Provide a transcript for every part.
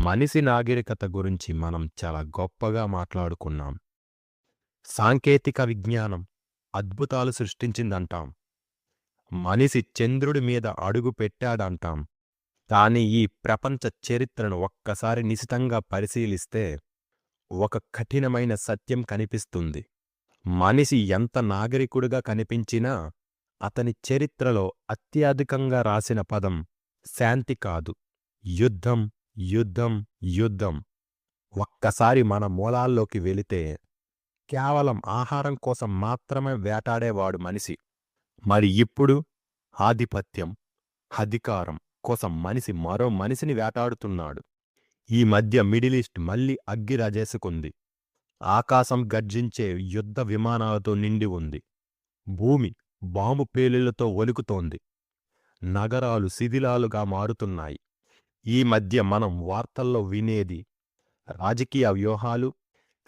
మనిషి నాగరికత గురించి మనం చాలా గొప్పగా మాట్లాడుకున్నాం. సాంకేతిక విజ్ఞానం అద్భుతాలు సృష్టించిందంటాం. మనిషి చంద్రుడి మీద అడుగు పెట్టాడంటాం. కానీ ఈ ప్రపంచ చరిత్రను ఒక్కసారి నిశితంగా పరిశీలిస్తే ఒక కఠినమైన సత్యం కనిపిస్తుంది. మనిషి ఎంత నాగరికుడిగా కనిపించినా అతని చరిత్రలో అత్యధికంగా రాసిన పదం శాంతి కాదు, యుద్ధం, యుద్ధం, యుద్ధం. ఒక్కసారి మన మూలాల్లోకి వెళితే కేవలం ఆహారం కోసం మాత్రమే వేటాడేవాడు మనిషి. మరి ఇప్పుడు ఆధిపత్యం, అధికారం కోసం మనిషి మరో మనిషిని వేటాడుతున్నాడు. ఈ మధ్య మిడిల్ ఈస్ట్ మళ్ళీ అగ్గి రాజేసుకుంది. ఆకాశం గర్జించే యుద్ధ విమానాలతో నిండి ఉంది. భూమి బాంబు పేలుళ్లతో వణుకుతోంది. నగరాలు శిథిలాలుగా మారుతున్నాయి. ఈ మధ్య మనం వార్తల్లో వినేది రాజకీయ వ్యూహాలు,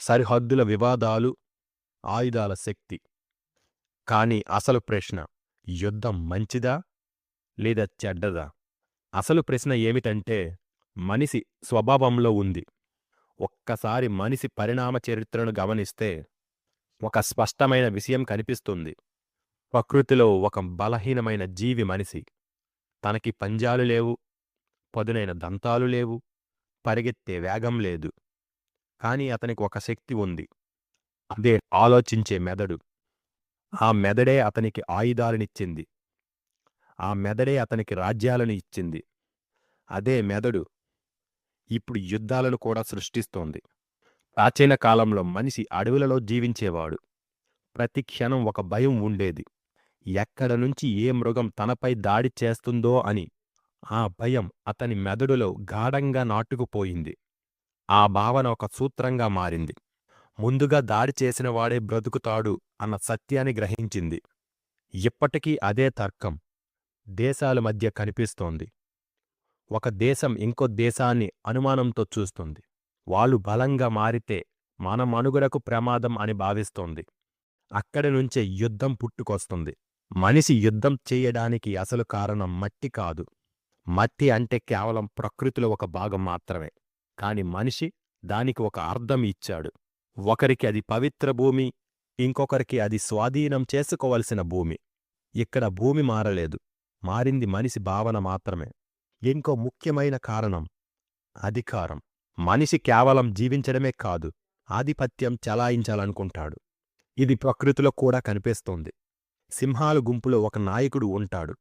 సరిహద్దుల వివాదాలు, ఆయుధాల శక్తి. కానీ అసలు ప్రశ్న, యుద్ధం మంచిదా లేదా చెడ్డదా? అసలు ప్రశ్న ఏమిటంటే మనిషి స్వభావంలో ఉంది. ఒక్కసారి మనిషి పరిణామ చరిత్రను గమనిస్తే ఒక స్పష్టమైన విషయం కనిపిస్తుంది. ప్రకృతిలో ఒక బలహీనమైన జీవి మనిషి. తనకి పంజాలు లేవు, పదునైన దంతాలు లేవు, పరిగెత్తే వేగం లేదు. కానీ అతనికి ఒక శక్తి ఉంది. అదే ఆలోచించే మెదడు. ఆ మెదడే అతనికి ఆయుధాలనిచ్చింది. ఆ మెదడే అతనికి రాజ్యాలను ఇచ్చింది. అదే మెదడు ఇప్పుడు యుద్ధాలను కూడా సృష్టిస్తోంది. ప్రాచీన కాలంలో మనిషి అడవులలో జీవించేవాడు. ప్రతి క్షణం ఒక భయం ఉండేది. ఎక్కడ నుంచి ఏ మృగం తనపై దాడి చేస్తుందో అని. ఆ భయం అతని మెదడులో గాఢంగా నాటుకుపోయింది. ఆ భావన ఒక సూత్రంగా మారింది. ముందుగా దాడి చేసినవాడే బ్రతుకుతాడు అన్న సత్యాన్ని గ్రహించింది. ఇప్పటికీ అదే తర్కం దేశాల మధ్య కనిపిస్తోంది. ఒక దేశం ఇంకో దేశాన్ని అనుమానంతో చూస్తుంది. వాళ్ళు బలంగా మారితే మన మనుగడకు ప్రమాదం అని భావిస్తోంది. అక్కడి నుంచే యుద్ధం పుట్టుకొస్తుంది. మనిషి యుద్ధం చేయడానికి అసలు కారణం మట్టి కాదు. మట్టి అంటే కేవలం ప్రకృతిలో ఒక భాగం మాత్రమే. కాని మనిషి దానికి ఒక అర్థం ఇచ్చాడు. ఒకరికి అది పవిత్ర భూమి, ఇంకొకరికి అది స్వాధీనం చేసుకోవలసిన భూమి. ఇక్కడ భూమి మారలేదు, మారింది మనిషి భావన మాత్రమే. ఇంకో ముఖ్యమైన కారణం అధికారం. మనిషి కేవలం జీవించడమే కాదు, ఆధిపత్యం చెలాయించాలనుకుంటాడు. ఇది ప్రకృతిలో కూడా కనిపిస్తోంది. సింహాల గుంపులో ఒక నాయకుడు ఉంటాడు.